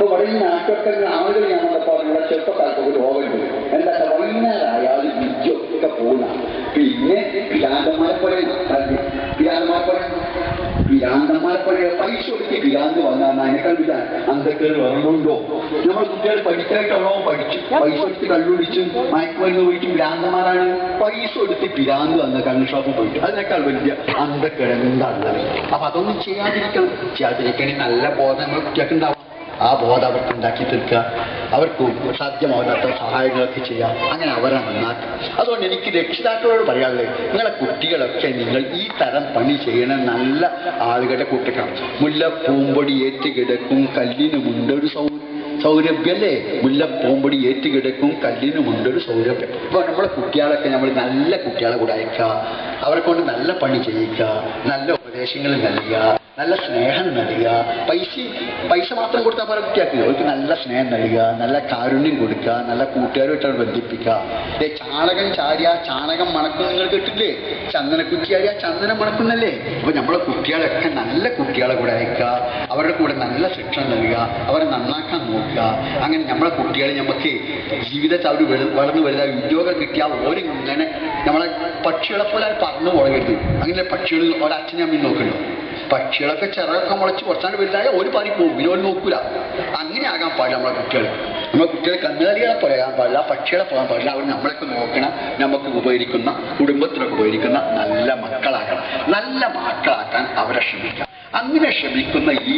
ഇവിടെ ഈ നാട്ടൊക്കെ ആളുകൾ ഞാൻ വന്നപ്പോൾ നിങ്ങളുടെ ചെറുപ്പക്കാർക്കൊക്കെ രോഗമുണ്ട്. എന്താ വൈകുന്നേരമായാൽ വിദ്യൊക്കെ പോകുന്ന പിന്നെ പിരാന്തന്മാരെ പോലെ പൈസ കൊടുത്ത് പിരാന്ത് വന്നാൽ അതിനേക്കാൾ വിധ അന്ധക്കൾ വരണുണ്ടോ? നമ്മൾ കുട്ടികൾ പഠിക്കായിട്ടുള്ളോ പഠിച്ചു പൈസ കൊടുത്ത് കള്ളുപിടിച്ചും മയക്കുമരുന്ന് പോയിട്ട് പിരാന്തന്മാരാണ്. പൈസ കൊടുത്ത് പിരാന്ത് വന്ന കള്ള് ഷോപ്പിൽ പോയിട്ട് അതിനേക്കാൾ വലിയ അന്ധക്കൾ എന്താണുള്ളത്. അപ്പൊ അതൊന്നും ചെയ്യാതിരിക്കണേ നല്ല ബോധം നമ്മൾ കുട്ടികൾക്ക് ഉണ്ടാവും. ആ ബോധം അവർക്ക് ഉണ്ടാക്കി തീർക്കുക, അവർക്ക് സാധ്യമാവാത്ത സഹായങ്ങളൊക്കെ ചെയ്യാം, അങ്ങനെ അവരെ നന്നാക്കുക. അതുകൊണ്ട് എനിക്ക് രക്ഷിതാക്കളോട് പറയാനുള്ളത്, നിങ്ങളെ കുട്ടികളൊക്കെ നിങ്ങൾ ഈ തരം പണി ചെയ്യണ നല്ല ആളുകളുടെ കൂട്ടിക്കണം. മുല്ലപ്പൂമ്പൊടി ഏറ്റുകിടക്കും കല്ലിനുമുണ്ടൊരു സൗരഭ്യല്ലേ? മുല്ലപ്പൂമ്പൊടി ഏറ്റുകിടക്കും കല്ലിനുമുണ്ടൊരു സൗരഭ്യം. അപ്പോൾ നമ്മളെ കുട്ടികളൊക്കെ നമ്മൾ നല്ല കുട്ടികളെ കൂടെ അയക്കുക, അവരെ കൊണ്ട് നല്ല പണി ചെയ്യിക്കുക, നല്ല ഉപദേശങ്ങൾ നൽകുക, നല്ല സ്നേഹം നൽകുക. പൈസ മാത്രം കൊടുത്താൽ പോലെ കുട്ടിയാക്കി അവർക്ക് നല്ല സ്നേഹം നൽകുക, നല്ല കാരുണ്യം കൊടുക്കുക, നല്ല കൂട്ടുകാരുമായിട്ടാണ് ബന്ധിപ്പിക്കുക. ചാണകം ചാരിയ ചാണകം മണക്കും. നിങ്ങൾ കേട്ടില്ലേ? ചന്ദനക്കുറ്റിയാരിയ ചന്ദനം മണക്കുന്നല്ലേ? അപ്പോൾ നമ്മളെ കുട്ടികളൊക്കെ നല്ല കുട്ടികളെ കൂടെ അയക്കുക, അവരുടെ കൂടെ നല്ല ശിക്ഷ നൽകുക, അവരെ നന്നാക്കാൻ നോക്കുക. അങ്ങനെ നമ്മളെ കുട്ടികളെ നമുക്ക് ജീവിതത്തിൽ അവർ വളർന്നു വലുതായി ഉദ്യോഗം കിട്ടിയാൽ ഓരിങ്ങനെ നമ്മളെ പക്ഷികളെ പോലെ പറന്നു പോകരുത്. അങ്ങനെ പക്ഷികൾ ഒരച്ഛനെ അമ്മയും നോക്കണ്ടോ? പക്ഷികളൊക്കെ ചിറകൊക്കെ മുളച്ച് കുറച്ചാണ്ട് വലുതായ ഒരു പാടി പോകും, ഇവരോട് നോക്കൂല. അങ്ങനെ ആകാൻ പാടില്ല നമ്മളെ കുട്ടികൾ. നമ്മളെ കുട്ടികൾ കന്നുകാലികളെ പറയാൻ പാടില്ല, പക്ഷികളെ പോകാൻ പാടില്ല. അവർ നമ്മളൊക്കെ നോക്കണം, നമുക്ക് ഉപകരിക്കുന്ന കുടുംബത്തിനൊക്കെ ഉപകരിക്കുന്ന നല്ല മക്കളാക്കണം. നല്ല മക്കളാക്കാൻ അവരെ ശ്രമിക്കാം. അങ്ങനെ ശ്രമിക്കുന്ന ഈ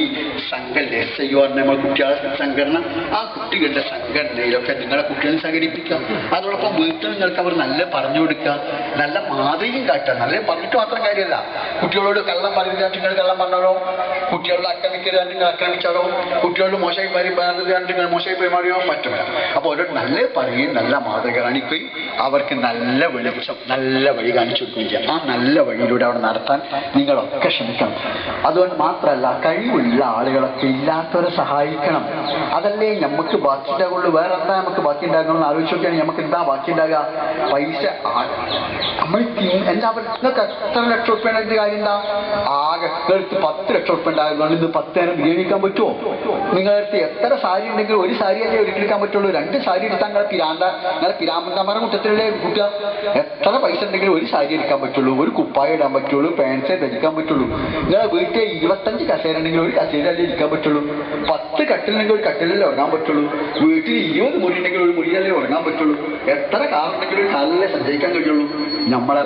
സംഘടന SIO നമ്മൾ കുട്ടികളുടെ സംഘടന, ആ കുട്ടികളുടെ സംഘടനയിലൊക്കെ നിങ്ങളെ കുട്ടികളെ സംഘടിപ്പിക്കുക. അതോടൊപ്പം വീട്ടിൽ നിങ്ങൾക്ക് അവർ നല്ല പറഞ്ഞു കൊടുക്കുക, നല്ല മാതൃകയും കാട്ടുക. നല്ല പറഞ്ഞിട്ട് മാത്രം കാര്യമല്ല. കുട്ടികളോട് കള്ളം പറയുന്നത് നിങ്ങൾ കള്ളം പറഞ്ഞാലോ, കുട്ടികളോട് ആക്രമിക്കരുത് നിങ്ങൾ ആക്രമിച്ചാലോ, കുട്ടികളോട് മോശമായി പെരുമാറുന്നത് മോശമായി പെരുമാറിയോ പറ്റില്ല. അപ്പോൾ ഓരോട് നല്ല പറയുകയും നല്ല മാതൃക കാണിക്കുകയും അവർക്ക് നല്ല വെളിച്ചം നല്ല വഴി കാണിച്ചു കൊടുക്കുകയും ചെയ്യാം. ആ നല്ല വഴിയിലൂടെ അവിടെ നടത്താൻ നിങ്ങളൊക്കെ ശ്രമിക്കണം. അതുകൊണ്ട് മാത്രമല്ല, കഴിവുള്ള ആളുകളൊക്കെ ഇല്ലാത്തവരെ സഹായിക്കണം. അതല്ലേ നമുക്ക് ബാക്കി ഉണ്ടാകുള്ളൂ. വേറെ എന്താ നമുക്ക് ബാക്കി ഉണ്ടാകണമെന്ന് ആലോചിച്ച് നോക്കിയാണെങ്കിൽ നമുക്ക് എന്താ ബാക്കി ഉണ്ടാകുക? പൈസ നമ്മൾ എല്ലാവരും നിങ്ങൾക്ക് എത്ര ലക്ഷം റുപ്യ ഉണ്ടായിട്ട് കാര്യം എന്താ? ആകെ എടുത്ത് 10 ലക്ഷം റുപ്യ ഉണ്ടാകുന്നതുകൊണ്ട് ഇത് 10 നേരം ബിരിയാണിക്കാൻ പറ്റുമോ? നിങ്ങളടുത്ത് എത്ര സാരി ഉണ്ടെങ്കിൽ ഒരു സാരിയല്ലേ ഒരിക്കലെടുക്കാൻ പറ്റുള്ളൂ. 2 സാരി എടുത്താൽ നിങ്ങളെ പിരാമ്പന്താമറ കുറ്റത്തിലല്ലേ കുട്ടുക. എത്ര പൈസ ഉണ്ടെങ്കിലും ഒരു സാരി എടുക്കാൻ പറ്റുള്ളൂ, ഒരു കുപ്പായ ഇടാൻ പറ്റുള്ളൂ, പാൻസേ ധരിക്കാൻ പറ്റുള്ളൂ. നിങ്ങളെ വീട്ടിൽ 25 കസേര ഉണ്ടെങ്കിൽ ഒരു കസേരല്ലേ ഇരിക്കാൻ പറ്റുള്ളൂ. 10 കട്ടിലുണ്ടെങ്കിൽ ഒരു കട്ടിലല്ലേ ഉറങ്ങാൻ പറ്റുള്ളൂ. വീട്ടിൽ 20 മുറി ഉണ്ടെങ്കിൽ ഒരു മുറിയല്ലേ ഉറങ്ങാൻ പറ്റുള്ളൂ. എത്ര കാറുണ്ടെങ്കിൽ ഒരു കാറിലേ സഞ്ചരിക്കാൻ കഴിയുള്ളൂ. നമ്മളെ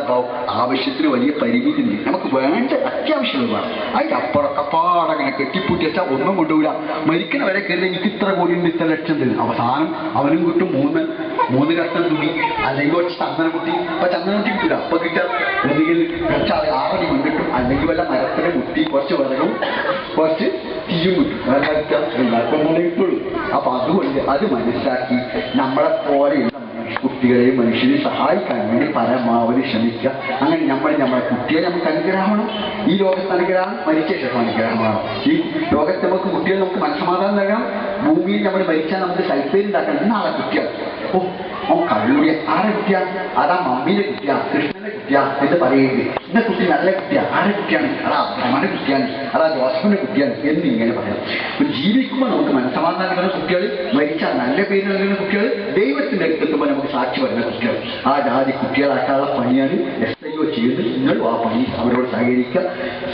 ആവശ്യത്തിന് വലിയ പരിമിതി ഉണ്ട്. നമുക്ക് വേണ്ട അത്യാവശ്യം വേണം. അതിൻ്റെ അപ്പുറമൊക്കെ പാടങ്ങനെ കെട്ടിപ്പൂട്ടി വെച്ചാൽ ഒന്നും കൊണ്ടുപോയില്ല. മരിക്കണവരെ കരുതി എനിക്ക് ഇത്ര കോടിയുണ്ട്, ഇത്ര ലക്ഷം തരും. അവസാനം അവനും കിട്ടും 3 കഷ്ടം തുണി, അല്ലെങ്കിൽ കുറച്ച് ചന്ദനം കുട്ടി. അപ്പൊ ചന്ദനം കുട്ടി കിട്ടില്ല. അപ്പൊ കിട്ടാം എന്തെങ്കിലും കുറച്ച് 6 മണി കിട്ടും, അല്ലെങ്കിൽ വല്ല മരത്തിന് കുട്ടി കുറച്ച് വിറകും കുറച്ച് തീയും കിട്ടും. വേറെ കിട്ടുള്ളൂ. അപ്പൊ അതുകൊണ്ട് അത് മനസ്സിലാക്കി നമ്മളെ പോലെയുള്ള കുട്ടികളെയും മനുഷ്യനെ സഹായിക്കാൻ വേണ്ടി പരമാവധി ശ്രമിക്കുക. അങ്ങനെ നമ്മളെ കുട്ടിയെ നമുക്ക് അനുഗ്രഹമാണ്. ഈ ലോകത്ത് അനുഗ്രഹം, മരിച്ച ശേഷം അനുഗ്രഹമാണ്. ഈ ലോകത്ത് നമുക്ക് കുട്ടികൾ നമുക്ക് മനസ്സമാധാനം നൽകാം. ഭൂമിയിൽ നമ്മൾ മരിച്ചാൽ നമുക്ക് സൽപ്പേരുണ്ടാക്കണം. എന്നാളെ കുട്ടികൾ കള്ളൂരിയ ആരെ കുട്ടിയാ? അതാ മമ്മീന്റെ കുട്ടിയാ, കൃഷ്ണന്റെ കുട്ടിയാ എന്ന് പറയരുത്. ഇന്ന കുട്ടി നല്ല കുട്ടിയാ, ആരെ കുട്ടിയാണ്? അതാ അബ്രഹ്മാന്റെ കുട്ടിയാണ്, അതാ ജോസഫിന്റെ കുട്ടിയാണ് എന്നിങ്ങനെ പറയാം. ജീവിക്കുമ്പോൾ നമുക്ക് മനസ്സമാധാനം നൽകുന്ന കുട്ടികൾ, മരിച്ചാൽ നല്ല പേര് നൽകുന്ന കുട്ടികൾ, ദൈവത്തിന്റെ അടുത്തെത്തുമ്പോൾ നമുക്ക് സാക്ഷി പറയുന്ന കുട്ടികൾ. ആ ജാതി കുട്ടികളാക്കാനുള്ള പണിയാണ് SIO ചെയ്യുന്നത്. നിങ്ങൾ ആ പണി അവരോട് സഹകരിക്കുക,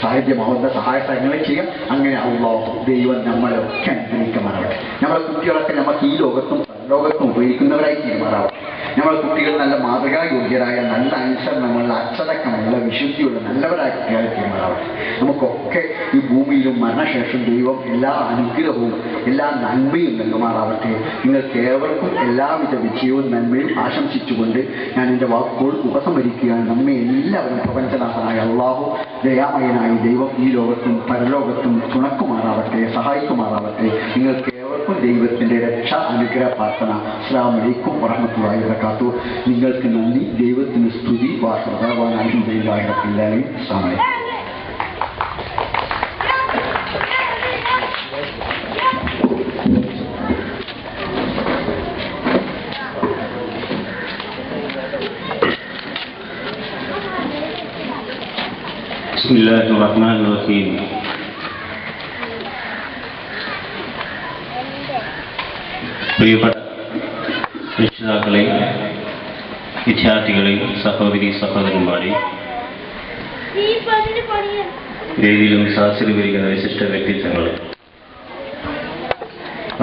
സാഹിത്യമാവുന്ന സഹായ സഹകരണങ്ങൾ ചെയ്യുക. അങ്ങനെ അല്ലാഹു ദൈവം നമ്മളെയൊക്കെ അനുഗ്രഹിക്കുമാറാവട്ടെ. നമ്മളെ കുട്ടികളൊക്കെ നമുക്ക് ഈ ലോകത്തും ലോകത്തും ഉപയോഗിക്കുന്നവരായി തീരുമാറാവും. നമ്മളെ കുട്ടികൾ നല്ല മാതൃകായോഗ്യരായ, നല്ല അനുസരണമുള്ള, അച്ചടക്കമുള്ള, വിശുദ്ധിയുള്ള നല്ലവരായ കുട്ടികളെ തീരുമാറാവട്ടെ. നമുക്കൊക്കെ ഈ ഭൂമിയിലും മരണശേഷം ദൈവം എല്ലാ അനുഗ്രഹവും എല്ലാ നന്മയും നൽകുമാറാവട്ടെ. നിങ്ങൾക്ക് ഏവർക്കും എല്ലാവിധ വിജയവും നന്മയും ആശംസിച്ചുകൊണ്ട് ഞാൻ എൻ്റെ വാക്കുകൾ ഉപസംഹരിക്കുകയാണ്. നമ്മെ എല്ലാവരും പ്രപഞ്ചനാഥനായ അല്ലാഹു ദയാമയനായ ദൈവം ഈ ലോകത്തും പരലോകത്തും തുണക്കുമാറാവട്ടെ, സഹായിക്കുമാറാവട്ടെ. നിങ്ങൾക്ക് ഏവർക്കും ദൈവത്തിൻ്റെ രക്ഷ അനുഗ്രഹ പ്രാർത്ഥന. അസ്സലാമു അലൈക്കും വറഹ്മത്തുള്ളാഹി വബറകാതുഹു. നിങ്ങൾക്ക് നന്ദി, ദൈവത്തിന് സ്തുതി. വാഹുദാവാന അൽഹംദുലില്ലാഹി റബ്ബിൽ ആലമീൻ. അസ്സലാമു അലൈക്കും. Bismillahirrahmanirrahim. പ്രിയപ്പെട്ട രക്ഷിതാക്കളെ, വിദ്യാർത്ഥികളെ, സഹോദരി സഹോദരന്മാരെ, വേദിയിലും സദസ്സിലുമിരിക്കുന്ന വിശിഷ്ട വ്യക്തിത്വങ്ങൾ,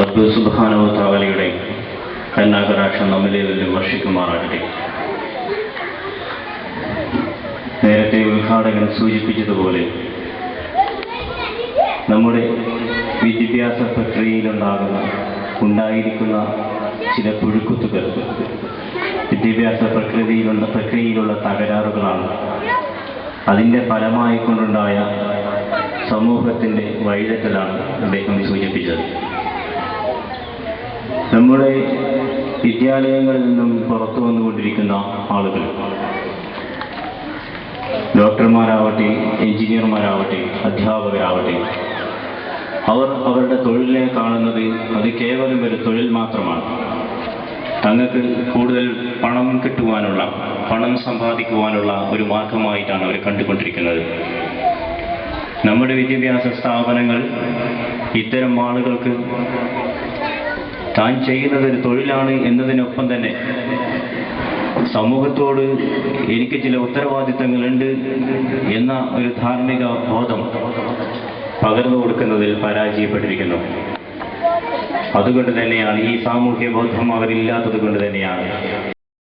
റബ്ബ് സുബ്ഹാനഹു വ തആലയുടെ കരുണാകടാക്ഷം നമ്മിലേവരിലും വർഷിക്കുമാറാകട്ടെ. നേരത്തെ ഉദ്ഘാടകൻ സൂചിപ്പിച്ചതുപോലെ നമ്മുടെ വിദ്യാഭ്യാസ ഉണ്ടായിരിക്കുന്ന ചില പുഴുക്കുത്തുകൾ വിദ്യാഭ്യാസ പ്രക്രിയയിലുള്ള തകരാറുകളാണ്. അതിൻ്റെ ഫലമായിക്കൊണ്ടുണ്ടായ സമൂഹത്തിൻ്റെ വഴിതെറ്റലാണ് അദ്ദേഹം സൂചിപ്പിച്ചത്. നമ്മുടെ വിദ്യാലയങ്ങളിൽ നിന്നും പുറത്തു വന്നുകൊണ്ടിരിക്കുന്ന ആളുകൾ, ഡോക്ടർമാരാവട്ടെ, എഞ്ചിനീയർമാരാവട്ടെ, അധ്യാപകരാവട്ടെ, അവർ അവരുടെ തൊഴിലിനെ കാണുന്നത് അത് കേവലം ഒരു തൊഴിൽ മാത്രമാണ്. തങ്ങൾക്ക് കൂടുതൽ പണം കിട്ടുവാനുള്ള, പണം സമ്പാദിക്കുവാനുള്ള ഒരു മാർഗമായിട്ടാണ് അവർ കണ്ടുകൊണ്ടിരിക്കുന്നത്. നമ്മുടെ വിദ്യാഭ്യാസ സ്ഥാപനങ്ങൾ ഇത്തരം ആളുകൾക്ക് താൻ ചെയ്യുന്നത് ഒരു തൊഴിലാണ് എന്നതിനൊപ്പം തന്നെ സമൂഹത്തോട് എനിക്ക് ചില ഉത്തരവാദിത്തങ്ങളുണ്ട് എന്ന ഒരു ധാർമ്മിക ബോധം പകർന്നു കൊടുക്കുന്നതിൽ പരാജയപ്പെട്ടിരിക്കുന്നു. അതുകൊണ്ട് തന്നെയാണ്, ഈ സാമൂഹ്യ ബോധം അവരില്ലാത്തത് കൊണ്ട് തന്നെയാണ്